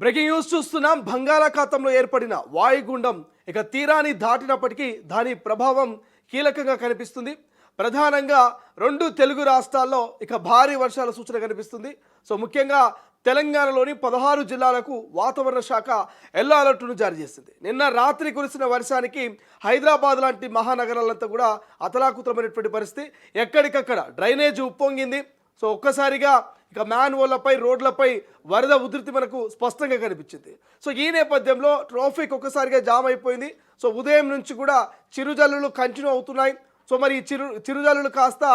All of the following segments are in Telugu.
బ్రేకింగ్ న్యూస్ చూస్తున్నాం. బంగాళాఖాతంలో ఏర్పడిన వాయుగుండం ఇక తీరాన్ని దాటినప్పటికీ దాని ప్రభావం కీలకంగా కనిపిస్తుంది. ప్రధానంగా రెండు తెలుగు రాష్ట్రాల్లో ఇక భారీ వర్షాల సూచన కనిపిస్తుంది. సో ముఖ్యంగా తెలంగాణలోని 16 జిల్లాలకు వాతావరణ శాఖ ఎల్లో అలర్ట్ను జారీ చేసింది. నిన్న రాత్రి కురిసిన వర్షానికి హైదరాబాద్ లాంటి మహానగరాలంతా కూడా అతలాకుతలమైనటువంటి పరిస్థితి. ఎక్కడికక్కడ డ్రైనేజ్ ఉప్పొంగింది. సో ఒక్కసారిగా ఇక మ్యాన్హోళ్లపై రోడ్లపై వరద ఉధృతి మనకు స్పష్టంగా కనిపించింది. సో ఈ నేపథ్యంలో ట్రాఫిక్ ఒక్కసారిగా జామ్ అయిపోయింది. సో ఉదయం నుంచి కూడా చిరుజల్లులు కంటిన్యూ అవుతున్నాయి. సో మరి చిరుజల్లులు కాస్త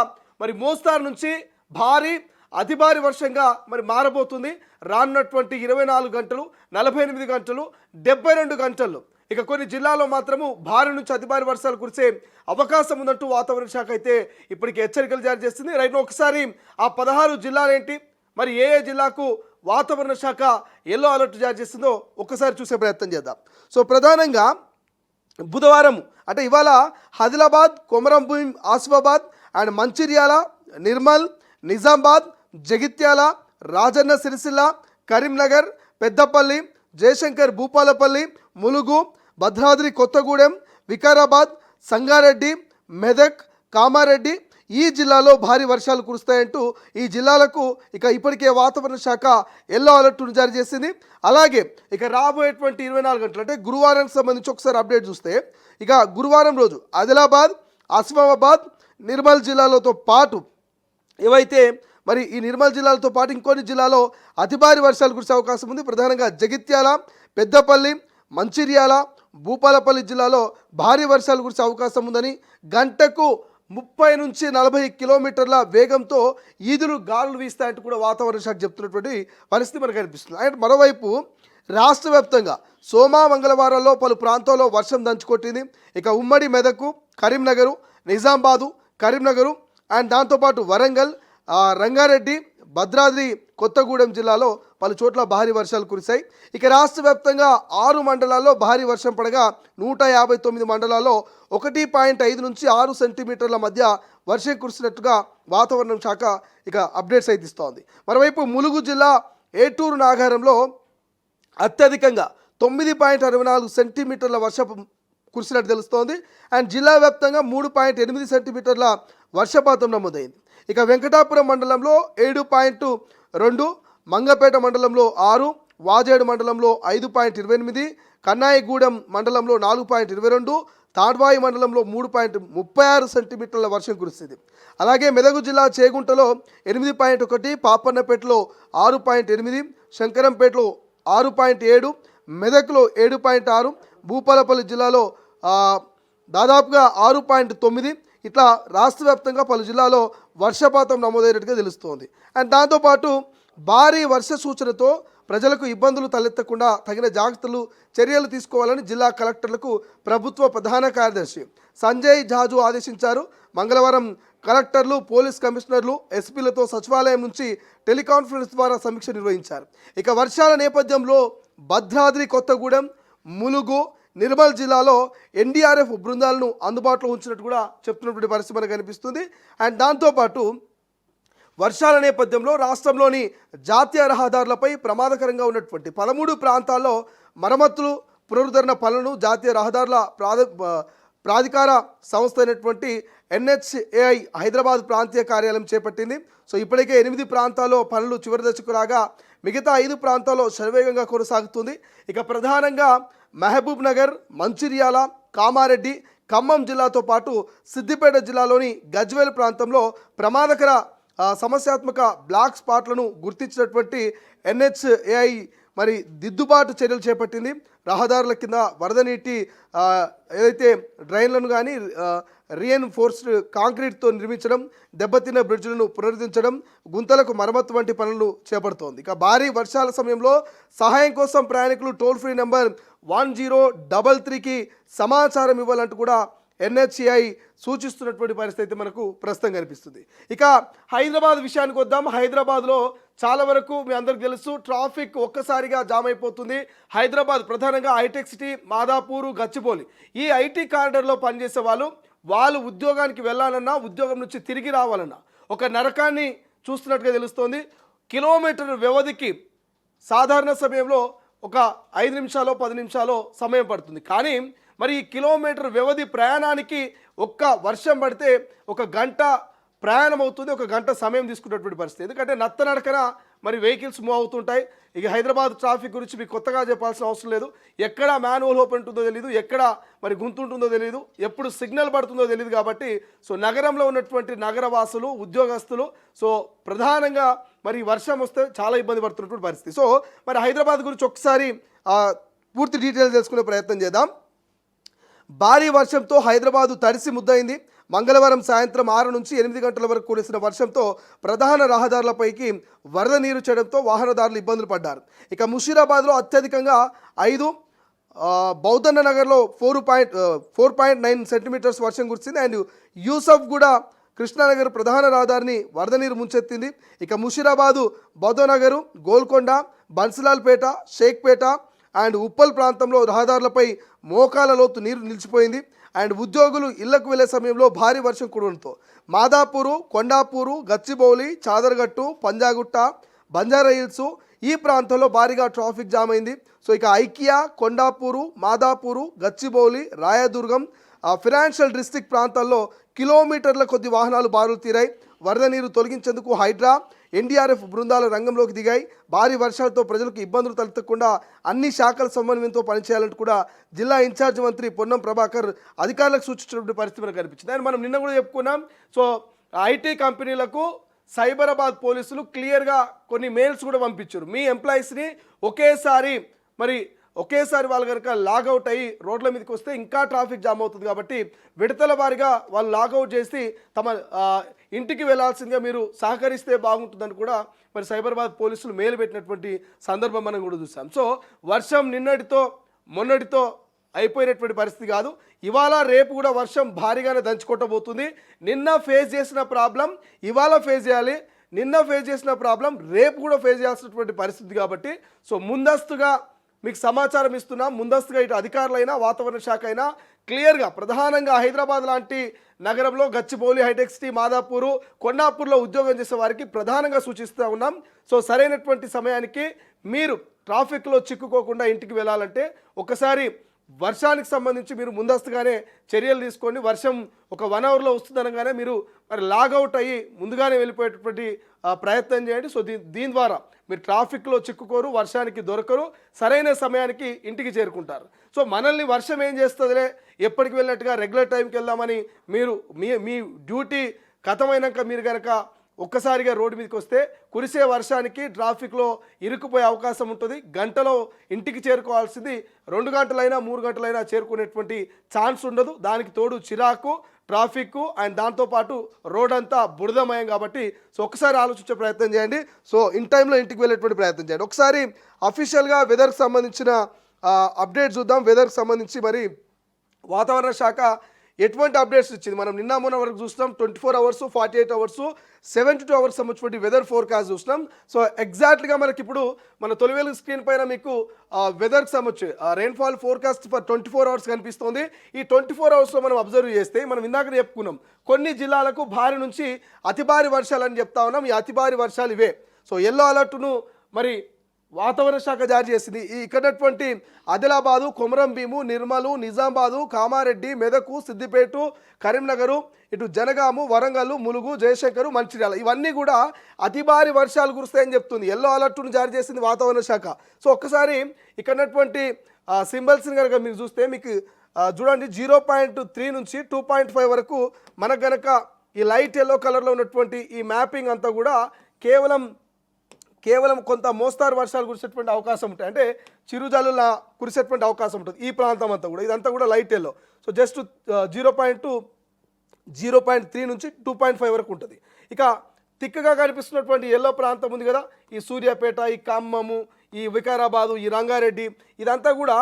మరి మోస్తారు నుంచి భారీ అతి భారీ వర్షంగా మరి మారబోతుంది. రానున్నటువంటి 24 గంటలు, 48 గంటలు, 72 గంటల్లో ఇక కొన్ని జిల్లాల్లో మాత్రము భారీ నుంచి అతి భారీ వర్షాలు కురిసే అవకాశం ఉందంటూ వాతావరణ శాఖ అయితే ఇప్పటికి హెచ్చరికలు జారీ చేస్తుంది. రైట్, ఒకసారి ఆ 16 జిల్లాలు ఏంటి, మరి ఏ జిల్లాకు వాతావరణ శాఖ ఎల్లో అలర్ట్ జారీ చేస్తుందో ఒక్కసారి చూసే ప్రయత్నం చేద్దాం. సో ప్రధానంగా బుధవారం అంటే ఇవాళ ఆదిలాబాద్, కొమరంభీం, ఆసిఫాబాద్ అండ్ మంచిర్యాల, నిర్మల్, నిజామాబాద్, జగిత్యాల, రాజన్న సిరిసిల్ల, కరీంనగర్, పెద్దపల్లి, జయశంకర్ భూపాలపల్లి, ములుగు, భద్రాద్రి కొత్తగూడెం, వికారాబాద్, సంగారెడ్డి, మెదక్, కామారెడ్డి ఈ జిల్లాలో భారీ వర్షాలు కురుస్తాయంటూ ఈ జిల్లాలకు ఇక ఇప్పటికే వాతావరణ శాఖ ఎల్లో అలర్ట్ను జారీ చేసింది. అలాగే ఇక రాబోయేటువంటి 24 గంటలు అంటే గురువారానికి సంబంధించి ఒకసారి అప్డేట్ చూస్తే ఇక గురువారం రోజు ఆదిలాబాద్, ఆసిఫాబాద్, నిర్మల్ జిల్లాలతో పాటు ఏవైతే మరి ఈ నిర్మల్ జిల్లాలతో పాటు ఇంకొన్ని జిల్లాలో అతి భారీ వర్షాలు కురిసే అవకాశం ఉంది. ప్రధానంగా జగిత్యాల, పెద్దపల్లి, మంచిర్యాల, భూపాలపల్లి జిల్లాలో భారీ వర్షాలు కురిసే అవకాశం ఉందని, గంటకు 30 నుంచి 40 కిలోమీటర్ల వేగంతో ఈదురు గాలులు వీస్తాయంటూ కూడా వాతావరణ శాఖ చెప్తున్నటువంటి పరిస్థితి మనకు కనిపిస్తుంది. అండ్ మరోవైపు రాష్ట్ర వ్యాప్తంగా సోమ, మంగళవారాల్లో పలు ప్రాంతాల్లో వర్షం దంచుకొట్టింది. ఇక ఉమ్మడి మెదకు, కరీంనగరు, నిజామాబాదు, కరీంనగరు అండ్ దాంతోపాటు వరంగల్, రంగారెడ్డి, భద్రాద్రి కొత్తగూడెం జిల్లాలో పలు చోట్ల భారీ వర్షాలు కురిశాయి. ఇక రాష్ట్ర వ్యాప్తంగా 6 మండలాల్లో భారీ వర్షం పడగా 159 మండలాల్లో 1.5 నుంచి 6 సెంటీమీటర్ల మధ్య వర్షం కురిసినట్టుగా వాతావరణ శాఖ ఇక అప్డేట్స్ అయితే ఇస్తోంది. మరోవైపు ములుగు జిల్లా ఏటూరు నాగారంలో అత్యధికంగా 9.64 సెంటీమీటర్ల వర్షం కురిసినట్టు తెలుస్తోంది. అండ్ జిల్లా వ్యాప్తంగా 3.8 సెంటీమీటర్ల వర్షపాతం నమోదైంది. ఇక వెంకటాపురం మండలంలో 7.2, మంగపేట మండలంలో 6, వాజేడు మండలంలో 5.28, కన్నాయిగూడెం మండలంలో 4.22, తాడ్వాయి మండలంలో 3.36 సెంటీమీటర్ల వర్షం కురిసింది. అలాగే మెదకు జిల్లా చేగుంటలో 8.1, పాపన్నపేటలో 6.8, శంకరంపేటలో 6.7, మెదక్లో 7.6, భూపాలపల్లి జిల్లాలో దాదాపుగా 6.9 ఇట్లా రాష్ట్ర వ్యాప్తంగా పలు జిల్లాలో వర్షపాతం నమోదైనట్టుగా తెలుస్తోంది. అండ్ దాంతోపాటు భారీ వర్ష సూచనతో ప్రజలకు ఇబ్బందులు తలెత్తకుండా తగిన జాగ్రత్తలు చర్యలు తీసుకోవాలని జిల్లా కలెక్టర్లకు ప్రభుత్వ ప్రధాన కార్యదర్శి సంజయ్ జాజు ఆదేశించారు. మంగళవారం కలెక్టర్లు, పోలీస్ కమిషనర్లు, ఎస్పీలతో సచివాలయం నుంచి టెలికాన్ఫరెన్స్ ద్వారా సమీక్ష నిర్వహించారు. ఇక వర్షాల నేపథ్యంలో భద్రాద్రి కొత్తగూడెం, ములుగు, నిర్మల్ జిల్లాలో ఎన్డీఆర్ఎఫ్ బృందాలను అందుబాటులో ఉంచినట్టు కూడా చెప్తున్నటువంటి పరిస్థితి మనకు కనిపిస్తుంది. అండ్ దాంతోపాటు వర్షాల నేపథ్యంలో రాష్ట్రంలోని జాతీయ రహదారులపై ప్రమాదకరంగా ఉన్నటువంటి 13 ప్రాంతాల్లో మరమ్మతులు, పునరుద్ధరణ పనులను జాతీయ రహదారుల ప్రాధికార సంస్థ అయినటువంటి NHAI హైదరాబాద్ ప్రాంతీయ కార్యాలయం చేపట్టింది. సో ఇప్పటికే 8 ప్రాంతాల్లో పనులు చివరి దశకు రాగా మిగతా 5 ప్రాంతాల్లో శరవేగంగా కొనసాగుతుంది. ఇక ప్రధానంగా మహబూబ్ నగర్, మంచిర్యాల, కామారెడ్డి, ఖమ్మం జిల్లాతో పాటు సిద్దిపేట జిల్లాలోని గజ్వేల్ ప్రాంతంలో ప్రమాదకర సమస్యాత్మక బ్లాక్ స్పాట్లను గుర్తించినటువంటి NHAI మరి దిద్దుబాటు చర్యలు చేపట్టింది. రహదారుల కింద వరద నీటి ఏదైతే డ్రైన్లను కానీ రీఎన్ఫోర్స్డ్ కాంక్రీట్తో నిర్మించడం, దెబ్బతిన్న బ్రిడ్జ్లను పునరుద్ధరించడం, గుంతలకు మరమ్మతు వంటి పనులు చేపడుతోంది. ఇక భారీ వర్షాల సమయంలో సహాయం కోసం ప్రయాణికులు టోల్ ఫ్రీ నెంబర్ 1033కి సమాచారం ఇవ్వాలంటూ కూడా NHAI సూచిస్తున్నటువంటి పరిస్థితి మనకు ప్రస్తుతం కనిపిస్తుంది. ఇక హైదరాబాద్ విషయానికి వద్దాం. హైదరాబాద్లో చాలా వరకు మీ అందరికి తెలుసు ట్రాఫిక్ ఒక్కసారిగా జామ్ అయిపోతుంది. హైదరాబాద్ ప్రధానంగా హైటెక్ సిటీ, మాదాపూరు, గచ్చిబౌలి ఈ ఐటీ కారిడార్లో పనిచేసే వాళ్ళు ఉద్యోగానికి వెళ్ళాలన్నా, ఉద్యోగం నుంచి తిరిగి రావాలన్నా ఒక నరకాన్ని చూస్తున్నట్టుగా తెలుస్తోంది. కిలోమీటర్ వ్యవధికి సాధారణ సమయంలో ఒక 5 నిమిషాలు 10 నిమిషాలు సమయం పడుతుంది. కానీ మరి ఈ కిలోమీటర్ వ్యవధి ప్రయాణానికి ఒక్క వర్షం పడితే ఒక గంట ప్రయాణం అవుతుంది, ఒక గంట సమయం తీసుకున్నటువంటి పరిస్థితి. ఎందుకంటే నత్తనడకన మరి వెహికల్స్ మూవ్ అవుతుంటాయి. ఇక హైదరాబాద్ ట్రాఫిక్ గురించి మీకు కొత్తగా చెప్పాల్సిన అవసరం లేదు. ఎక్కడ మ్యాన్హోల్ ఓపెన్ ఉంటుందో తెలియదు, ఎక్కడ మరి గుంతుంటుందో తెలియదు, ఎప్పుడు సిగ్నల్ పడుతుందో తెలియదు. కాబట్టి సో నగరంలో ఉన్నటువంటి నగరవాసులు, ఉద్యోగస్తులు సో ప్రధానంగా మరి వర్షం వస్తే చాలా ఇబ్బంది పడుతున్నటువంటి పరిస్థితి. సో మరి హైదరాబాద్ గురించి ఒకసారి పూర్తి డీటెయిల్స్ తెలుసుకునే ప్రయత్నం చేద్దాం. భారీ వర్షంతో హైదరాబాదు తడిసి ముద్దయింది. మంగళవారం సాయంత్రం 6 నుంచి 8 గంటల వరకు కురిసిన వర్షంతో ప్రధాన రహదారులపైకి వరద నీరు చేయడంతో వాహనదారులు ఇబ్బందులు పడ్డారు. ఇక ముషీరాబాద్లో అత్యధికంగా 5, బౌద్ధన్న నగర్లో 4.9 సెంటీమీటర్స్ వర్షం కురిసింది. అండ్ యూసఫ్ కూడా కృష్ణానగర్ ప్రధాన రహదారిని వరద నీరు ముంచెత్తింది. ఇక ముషీరాబాదు, బౌద్ధనగరు, గోల్కొండ, బన్సిలాల్పేట, షేక్పేట అండ్ ఉప్పల్ ప్రాంతంలో రహదారులపై మోకాల లోతు నీరు నిలిచిపోయింది. అండ్ ఉద్యోగులు ఇళ్లకు వెళ్లే సమయంలో భారీ వర్షం కురవడంతో మాదాపూరు, కొండాపూరు, గచ్చిబౌలి, చాదర్గట్టు, పంజాగుట్ట, బంజారా హిల్స్ ఈ ప్రాంతంలో భారీగా ట్రాఫిక్ జామ్ అయింది. సో ఇక IKEA, Kondapur, Madhapur, Gachibowli, Rayadurgam financial district ప్రాంతాల్లో కిలోమీటర్ల కొద్ది వాహనాలు బారులు తీరాయి. వరద నీరు తొలగించేందుకు హైడ్రా, ఎన్డీఆర్ఎఫ్ బృందాలు రంగంలోకి దిగాయి. భారీ వర్షాలతో ప్రజలకు ఇబ్బందులు తలెత్తకుండా అన్ని శాఖల సమన్వయంతో పనిచేయాలంటూ కూడా జిల్లా ఇన్ఛార్జ్ మంత్రి పొన్నం ప్రభాకర్ అధికారులకు సూచించినటువంటి పరిస్థితి మనకు కనిపించింది. అండ్ మనం నిన్న కూడా చెప్పుకున్నాం. సో ఐటీ కంపెనీలకు సైబరాబాద్ పోలీసులు క్లియర్గా కొన్ని మెయిల్స్ కూడా పంపించారు. మీ ఎంప్లాయీస్ని ఒకేసారి వాళ్ళు కనుక లాగౌట్ అయ్యి రోడ్ల మీదకి వస్తే ఇంకా ట్రాఫిక్ జామ్ అవుతుంది. కాబట్టి విడతల వారిగా వాళ్ళు లాగౌట్ చేసి తమ ఇంటికి వెళ్లాల్సిందిగా మీరు సహకరిస్తే బాగుంటుందని కూడా మరి సైబరాబాద్ పోలీసులు మేలు పెట్టినటువంటి సందర్భం మనం కూడా చూసాం. సో వర్షం నిన్నటితో మొన్నటితో అయిపోయినటువంటి పరిస్థితి కాదు. ఇవాళ రేపు కూడా వర్షం భారీగానే దంచుకొట్టబోతుంది. నిన్న ఫేస్ చేసిన ప్రాబ్లం ఇవాళ ఫేస్ చేయాలి, నిన్న ఫేస్ చేసిన ప్రాబ్లం రేపు కూడా ఫేస్ చేయాల్సినటువంటి పరిస్థితి. కాబట్టి సో ముందస్తుగా మీకు సమాచారం ఇస్తున్నాం. ముందస్తుగా ఇటు అధికారులైనా వాతావరణ శాఖ అయినా క్లియర్గా ప్రధానంగా హైదరాబాద్ లాంటి నగరంలో గచ్చిబౌలి, హైటెక్ సిటీ, మాదాపూరు, కొండాపూర్లో ఉద్యోగం చేసే వారికి ప్రధానంగా సూచిస్తూ ఉన్నాం. సో సరైనటువంటి సమయానికి మీరు ట్రాఫిక్లో చిక్కుకోకుండా ఇంటికి వెళ్ళాలంటే ఒకసారి వర్షానికి సంబంధించి మీరు ముందస్తుగానే చర్యలు తీసుకొని వర్షం ఒక 1 అవర్లో వస్తుందనగానే మీరు మరి లాగౌట్ అయ్యి ముందుగానే వెళ్ళిపోయేటటువంటి ప్రయత్నం చేయండి. సో దీని ద్వారా మీరు ట్రాఫిక్లో చిక్కుకోరు, వర్షానికి దొరకరు, సరైన సమయానికి ఇంటికి చేరుకుంటారు. సో మనల్ని వర్షం ఏం చేస్తుందిలే, ఎప్పటికి వెళ్ళినట్టుగా రెగ్యులర్ టైంకి వెళ్దామని మీరు మీ డ్యూటీ ఖతమైనాక మీరు కనుక ఒక్కసారిగా రోడ్డు మీదకి వస్తే కురిసే వర్షానికి ట్రాఫిక్లో ఇరుక్కుపోయే అవకాశం ఉంటుంది. గంటలో ఇంటికి చేరుకోవాల్సింది 2 గంటలైనా 3 గంటలైనా చేరుకునేటువంటి ఛాన్స్ ఉండదు. దానికి తోడు చిరాకు, ట్రాఫిక్ అండ్ దాంతోపాటు రోడ్ అంతా బురదమయం. కాబట్టి సో ఒకసారి ఆలోచించే ప్రయత్నం చేయండి. సో ఇన్ టైంలో ఇంటికి వెళ్ళేటువంటి ప్రయత్నం చేయండి. ఒకసారి అఫీషియల్గా వెదర్కి సంబంధించిన అప్డేట్ చూద్దాం. వెదర్కి సంబంధించి మరి వాతావరణ శాఖ ఎటువంటి అప్డేట్స్ ఇచ్చింది మనం నిన్న మొన్న వరకు చూస్తున్నాం. 24 అవర్స్, 48 అవర్స్, 72 అవర్స్ సంబంధించిన వెదర్ ఫోర్కాస్ట్ చూస్తున్నాం. సో ఎగ్జాక్ట్గా మనకి ఇప్పుడు మన తొలివేలు స్క్రీన్ పైన మీకు వెదర్కి సంబంధించి రెయిన్ఫాల్ ఫోర్కాస్ట్ ఫర్ 24 అవర్స్ కనిపిస్తుంది. ఈ 24 అవర్స్లో మనం అబ్జర్వ్ చేస్తే మనం ఇందాక చెప్పుకున్నాం కొన్ని జిల్లాలకు భారీ నుంచి అతి భారీ వర్షాలు అని చెప్తా ఉన్నాం. ఈ అతి భారీ వర్షాలు ఇవే. సో ఎల్లో అలర్ట్ను మరి వాతావరణ శాఖ జారీ చేసింది. ఇక్కడటువంటి ఆదిలాబాదు, కొమరంభీము, నిర్మలు, నిజామాబాదు, కామారెడ్డి, మెదకు, సిద్దిపేట, కరీంనగరు, ఇటు జనగాము, వరంగల్, ములుగు, జయశంకరు, మంచిర్యాల ఇవన్నీ కూడా అతి భారీ వర్షాలు కురుస్తాయని చెప్తుంది. ఎల్లో అలర్ట్ను జారీ చేసింది వాతావరణ శాఖ. సో ఒక్కసారి ఇక్కడటువంటి సింబల్స్ని కనుక మీరు చూస్తే మీకు చూడండి 0.3 నుంచి 2.5 వరకు మనకు గనక ఈ లైట్ ఎల్లో కలర్లో ఉన్నటువంటి ఈ మ్యాపింగ్ అంతా కూడా కేవలం కొంత మోస్తారు వర్షాలు కురిసేటువంటి అవకాశం ఉంటాయి. అంటే చిరుజల్లుల కురిసేటువంటి అవకాశం ఉంటుంది ఈ ప్రాంతం అంతా కూడా. ఇదంతా కూడా లైట్ ఎల్లో. సో జస్ట్ 0.3 నుంచి 2.5 వరకు ఉంటుంది. ఇక తిక్కగా కనిపిస్తున్నటువంటి ఎల్లో ప్రాంతం ఉంది కదా, ఈ సూర్యాపేట, ఈ ఖమ్మము, ఈ వికారాబాదు, ఈ రంగారెడ్డి ఇదంతా కూడా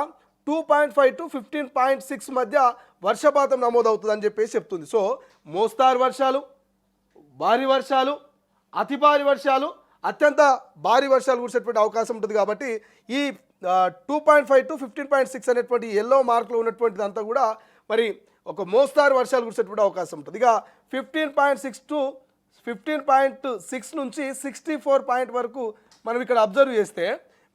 2.5 to 15.6 మధ్య వర్షపాతం నమోదవుతుందని చెప్పేసి చెప్తుంది. సో మోస్తారు వర్షాలు, భారీ వర్షాలు, అతి భారీ వర్షాలు, అత్యంత భారీ వర్షాలు కురిసేటువంటి అవకాశం ఉంటుంది. కాబట్టి ఈ 2.5 to 15.6 అనేటువంటి ఎల్లో మార్క్లో ఉన్నటువంటిది అంతా కూడా మరి ఒక మోస్తారు వర్షాలు కురిసేటువంటి అవకాశం ఉంటుంది. ఇక 15.6 నుంచి 64 పాయింట్ వరకు మనం ఇక్కడ అబ్జర్వ్ చేస్తే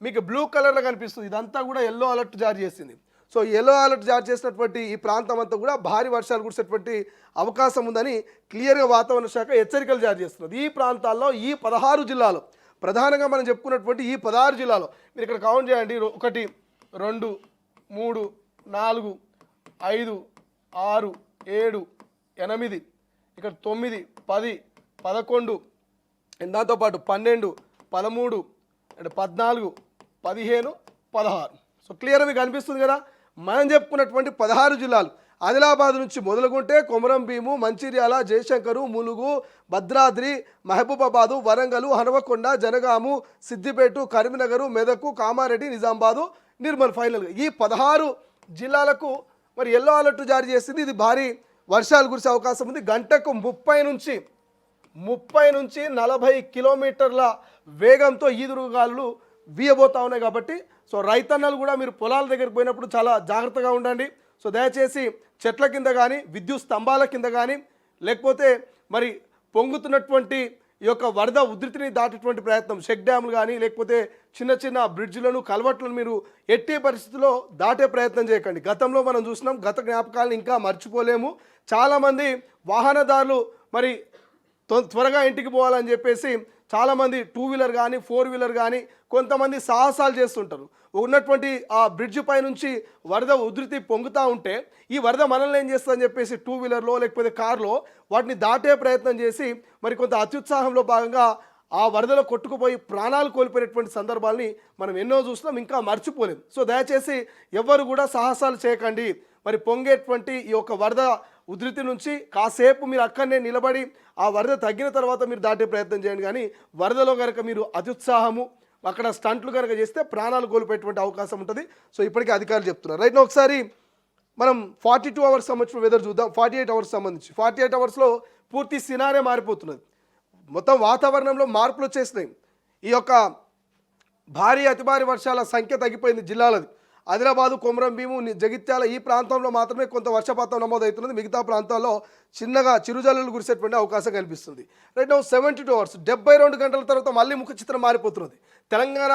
మీకు బ్లూ కలర్లో కనిపిస్తుంది, ఇదంతా కూడా ఎల్లో అలర్ట్ జారీ చేసింది. సో ఎల్లో అలర్ట్ జారీ చేసినటువంటి ఈ ప్రాంతం అంతా కూడా భారీ వర్షాలు కురిసేటువంటి అవకాశం ఉందని క్లియర్గా వాతావరణ శాఖ హెచ్చరికలు జారీ చేస్తున్నది. ఈ ప్రాంతాల్లో ఈ 16 జిల్లాలు, ప్రధానంగా మనం చెప్పుకున్నటువంటి ఈ 16 జిల్లాలో మీరు ఇక్కడ కౌంట్ చేయండి. 1 2 3 4 5 6 7 8 ఇక్కడ 9 10 11 దాంతోపాటు 12 13 14 15 16. సో క్లియర్ మీకు అనిపిస్తుంది కదా. మనం చెప్పుకున్నటువంటి 16 జిల్లాలు ఆదిలాబాద్ నుంచి మొదలుకుంటే కొమరం భీము, మంచిర్యాల, జయశంకరు, ములుగు, భద్రాద్రి, మహబూబాబాదు, వరంగల్, హనుమకొండ, జనగాము, సిద్దిపేట, కరీంనగర్, మెదక్, కామారెడ్డి, నిజామాబాదు, నిర్మల్. ఫైనల్గా ఈ 16 జిల్లాలకు మరి ఎల్లో అలర్ట్ జారీ చేసింది. ఇది భారీ వర్షాలు కురిసే అవకాశం ఉంది. గంటకు 30 నుంచి 40 కిలోమీటర్ల వేగంతో ఈదురుగాలు వీయబోతా ఉన్నాయి. కాబట్టి సో రైతన్నలు కూడా మీరు పొలాల దగ్గరికి పోయినప్పుడు చాలా జాగ్రత్తగా ఉండండి. సో దయచేసి చెట్ల కింద కానీ, విద్యుత్ స్తంభాల కింద కానీ, లేకపోతే మరి పొంగుతున్నటువంటి ఈ యొక్క వరద ఉధృతిని దాటేటువంటి ప్రయత్నం, చెక్ డ్యాములు కానీ లేకపోతే చిన్న చిన్న బ్రిడ్జ్లను, కల్వర్ట్లను మీరు ఎట్టి పరిస్థితుల్లో దాటే ప్రయత్నం చేయకండి. గతంలో మనం చూసినాం, గత జ్ఞాపకాలను ఇంకా మర్చిపోలేము. చాలామంది వాహనదారులు మరి త్వరగా ఇంటికి పోవాలని చెప్పేసి చాలామంది 2 వీలర్ కానీ 4 వీలర్ కానీ కొంతమంది సాహసాలు చేస్తుంటారు. ఉన్నటువంటి ఆ బ్రిడ్జ్ పై నుంచి వరద ఉధృతి పొంగుతూ ఉంటే ఈ వరద మనల్ని ఏం చేస్తుందని చెప్పేసి 2 వీలర్లో లేకపోతే కార్లో వాటిని దాటే ప్రయత్నం చేసి మరి కొంత అత్యుత్సాహంలో భాగంగా ఆ వరదలో కొట్టుకుపోయి ప్రాణాలు కోల్పోయినటువంటి సందర్భాల్ని మనం ఎన్నో చూసినాం, ఇంకా మర్చిపోలేం. సో దయచేసి ఎవ్వరు కూడా సాహసాలు చేయకండి. మరి పొంగేటువంటి ఈ యొక్క వరద ఉధృతి నుంచి కాసేపు మీరు అక్కడనే నిలబడి ఆ వరద తగ్గిన తర్వాత మీరు దాటే ప్రయత్నం చేయండి. కానీ వరదలో కనుక మీరు అత్యుత్సాహము అక్కడ స్టంట్లు కనుక చేస్తే ప్రాణాలు కోల్పోయేటువంటి అవకాశం ఉంటుంది. సో ఇప్పటికీ అధికారులు చెప్తున్నారు. రైట్, ఒకసారి మనం 42 అవర్స్ సంబంధించిన వెదర్ చూద్దాం. 48 అవర్స్ సంబంధించి 48 అవర్స్లో పూర్తి సినారే మారిపోతున్నది. మొత్తం వాతావరణంలో మార్పులు వచ్చేసినాయి. ఈ యొక్క భారీ అతి భారీ వర్షాల సంఖ్య తగ్గిపోయింది జిల్లాలది. ఆదిలాబాదు, కొమరం భీము, జగిత్యాల ఈ ప్రాంతంలో మాత్రమే కొంత వర్షపాతం నమోదవుతున్నది. మిగతా ప్రాంతాల్లో చిన్నగా చిరుజల్లులు కురిసేటువంటి అవకాశం కనిపిస్తుంది. రైట్ నౌ 72 అవర్స్ 72 గంటల తర్వాత మళ్ళీ ముఖ చిత్రం మారిపోతున్నది. తెలంగాణ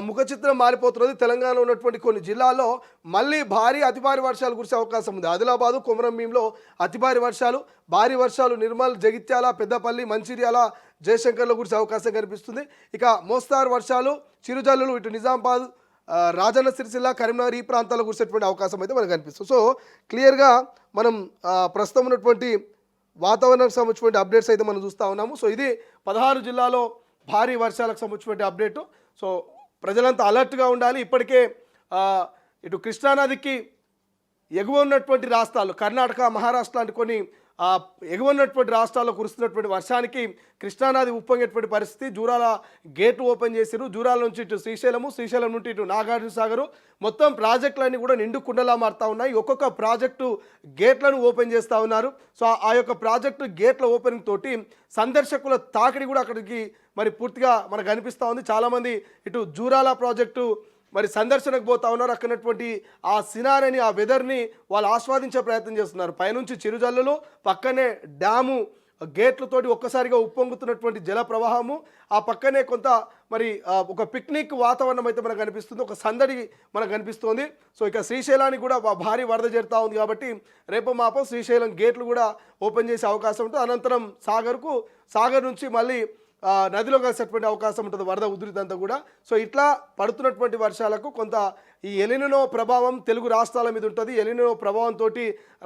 ముఖ చిత్రం మారిపోతున్నది. తెలంగాణలో ఉన్నటువంటి కొన్ని జిల్లాల్లో మళ్ళీ భారీ అతి భారీ వర్షాలు కురిసే అవకాశం ఉంది. ఆదిలాబాదు, కొమరం భీంలో అతి భారీ వర్షాలు నిర్మల్, జగిత్యాల, పెద్దపల్లి, మంచిర్యాల, జయశంకర్లో కురిసే అవకాశం కనిపిస్తుంది. ఇక మోస్తారు వర్షాలు, చిరుజల్లులు ఇటు నిజామాబాద్, రాజన్న సిరిసిల్ల, కరీంనగర్ ఈ ప్రాంతాల్లో కురిసేటువంటి అవకాశం అయితే మనకు కనిపిస్తుంది. సో క్లియర్గా మనం ప్రస్తుతం ఉన్నటువంటి వాతావరణానికి సంబంధించినటువంటి అప్డేట్స్ అయితే మనం చూస్తూ ఉన్నాము. సో ఇది 16 జిల్లాలో భారీ వర్షాలకు సంబంధించినటువంటి అప్డేటు. సో ప్రజలంతా అలర్ట్గా ఉండాలి. ఇప్పటికే ఇటు కృష్ణానదికి ఎగువ ఉన్నటువంటి రాష్ట్రాలు, కర్ణాటక, మహారాష్ట్ర లాంటి కొన్ని ఎగువ ఉన్నటువంటి రాష్ట్రాల్లో కురుస్తున్నటువంటి వర్షానికి కృష్ణానది ఉప్పొంగేటువంటి పరిస్థితి. జూరాల గేట్లు ఓపెన్ చేశారు. జూరాల నుంచి ఇటు శ్రీశైలం నుండి ఇటు నాగార్జున సాగరు మొత్తం ప్రాజెక్టులన్నీ కూడా నిండు కుండలా మారుతూ ఉన్నాయి. ఒక్కొక్క ప్రాజెక్టు గేట్లను ఓపెన్ చేస్తూ ఉన్నారు. సో ఆ యొక్క ప్రాజెక్టు గేట్ల ఓపెనింగ్ తోటి సందర్శకుల తాకిడి కూడా అక్కడికి మరి పూర్తిగా మనకు కనిపిస్తూ ఉంది. చాలామంది ఇటు జూరాల ప్రాజెక్టు మరి సందర్శనకు పోతా ఉన్నారు. అక్కడటువంటి ఆ సినారిని, ఆ వెదర్ని వాళ్ళు ఆస్వాదించే ప్రయత్నం చేస్తున్నారు. పైనుంచి చిరుజల్లులు, పక్కనే డ్యాము గేట్లతోటి ఒక్కసారిగా ఉప్పొంగుతున్నటువంటి జల ప్రవాహము, ఆ పక్కనే కొంత మరి ఒక పిక్నిక్ వాతావరణం అయితే మనకు కనిపిస్తుంది, ఒక సందడి మనకు కనిపిస్తుంది. సో ఇక శ్రీశైలానికి కూడా భారీ వరద చేరుతూ ఉంది. కాబట్టి రేపు మాపం శ్రీశైలం గేట్లు కూడా ఓపెన్ చేసే అవకాశం ఉంటుంది. అనంతరం సాగర్ నుంచి మళ్ళీ నదిలో కలిసేటువంటి అవకాశం ఉంటుంది వరద ఉధృతి అంతా కూడా. సో ఇట్లా పడుతున్నటువంటి వర్షాలకు కొంత ఈ ఎలినో ప్రభావం తెలుగు రాష్ట్రాల మీద ఉంటుంది. ఎలినో ప్రభావంతో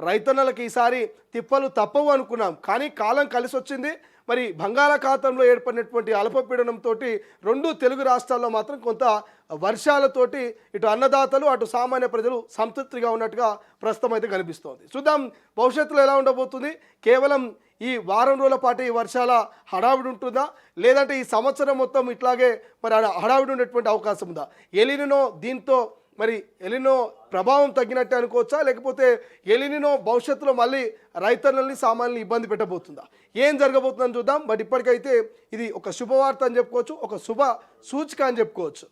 రైతన్నలకు ఈసారి తిప్పలు తప్పవు అనుకున్నాం, కానీ కాలం కలిసి వచ్చింది. మరి బంగాళాఖాతంలో ఏర్పడినటువంటి అల్పపీడనంతో 2 తెలుగు రాష్ట్రాల్లో మాత్రం కొంత వర్షాలతోటి ఇటు అన్నదాతలు అటు సామాన్య ప్రజలు సంతృప్తిగా ఉన్నట్టుగా ప్రస్తుతం అయితే కనిపిస్తోంది. చూద్దాం భవిష్యత్తులో ఎలా ఉండబోతుంది. కేవలం ఈ వారం రోజుల పాటు ఈ వర్షాల హడావిడి ఉంటుందా, లేదంటే ఈ సంవత్సరం మొత్తం ఇట్లాగే మరి హడావిడి ఉండేటువంటి అవకాశం ఉందా? దీంతో మరి ఎలినో ప్రభావం తగ్గినట్టే అనుకోవచ్చా, లేకపోతే ఎలినో భవిష్యత్తులో మళ్ళీ రైతన్నల్ని సామాన్యుల్ని ఇబ్బంది పెట్టబోతుందా? ఏం జరగబోతుందని చూద్దాం. బట్ ఇప్పటికైతే ఇది ఒక శుభవార్త అని చెప్పుకోవచ్చు, ఒక శుభ సూచిక అని చెప్పుకోవచ్చు.